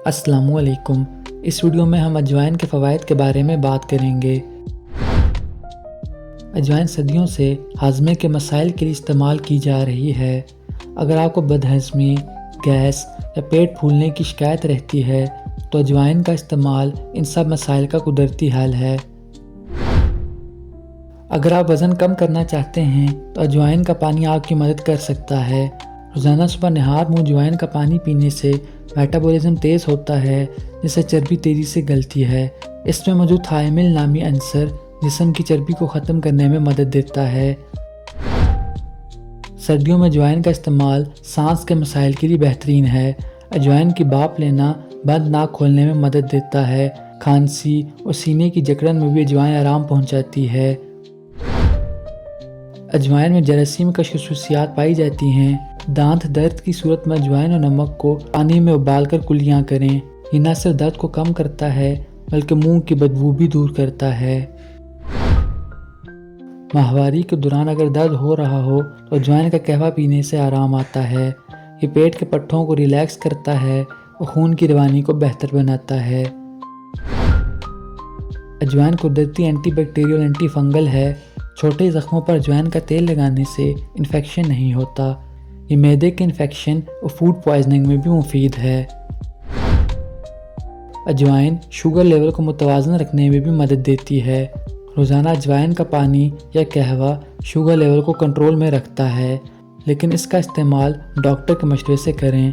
अस्सलाम वालेकुम। इस वीडियो में हम अजवाइन के फ़वाइद के बारे में बात करेंगे। अजवाइन सदियों से हाजमे के मसाइल के लिए इस्तेमाल की जा रही है। अगर आपको बदहज़मी, गैस या पेट फूलने की शिकायत रहती है तो अजवाइन का इस्तेमाल इन सब मसाइल का कुदरती हल है। अगर आप वज़न कम करना चाहते हैं तो अजवाइन का पानी आपकी मदद कर सकता है। रोज़ाना सुबह नहार मुँह अजवाइन का पानी पीने से मेटाबॉलिज्म तेज़ होता है, जिससे चर्बी तेज़ी से गलती है। इसमें मौजूद थायमिल नामी अंसर जिस्म की चर्बी को ख़त्म करने में मदद देता है। सर्दियों में अजवाइन का इस्तेमाल सांस के मसाइल के लिए बेहतरीन है। अजवाइन की भाप लेना बंद नाक खोलने में मदद देता है। खांसी और सीने की जकड़न में भी अजवाइन आराम पहुंचाती है। अजवाइन में जरासीम का खसूसियात पाई जाती हैं। दांत दर्द की सूरत में अजवाइन और नमक को पानी में उबालकर कुल्लियाँ करें। ये न सिर्फ दर्द को कम करता है बल्कि मुंह की बदबू भी दूर करता है। माहवारी के दौरान अगर दर्द हो रहा हो तो अजवाइन का कहवा पीने से आराम आता है। ये पेट के पट्ठों को रिलैक्स करता है और खून की रवानी को बेहतर बनाता है। अजवाइन कुदरती एंटीबैक्टीरियल और एंटी फंगल है। छोटे ज़ख्मों पर अजवाइन का तेल लगाने से इन्फेक्शन नहीं होता। ये मैदे के इन्फेक्शन और फूड पॉइजनिंग में भी मुफीद है। अजवाइन शुगर लेवल को मुतवाज़न रखने में भी मदद देती है। रोज़ाना अजवाइन का पानी या कहवा शुगर लेवल को कंट्रोल में रखता है, लेकिन इसका इस्तेमाल डॉक्टर के मशवरे से करें।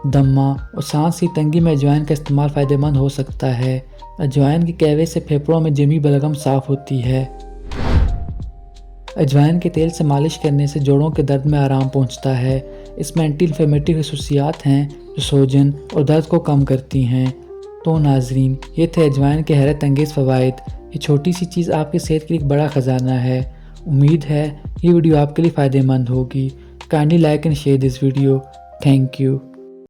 दमा और सांस की तंगी में अजवाइन का इस्तेमाल फ़ायदेमंद हो सकता है। अजवाइन के कहवे से फेफड़ों में जमी बलगम साफ़ होती है। अजवाइन के तेल से मालिश करने से जोड़ों के दर्द में आराम पहुंचता है। इसमें एंटी इन्फ्लेमेटरी खसूसियात हैं जो सोजन और दर्द को कम करती हैं। तो नाजरीन, ये थे अजवाइन के हैरत अंगेज़ फ़वाइद। ये छोटी सी चीज़ आपकी सेहत के लिए एक बड़ा ख़जाना है। उम्मीद है ये वीडियो आपके लिए फ़ायदेमंद होगी। Kindly like and share this video. Thank you.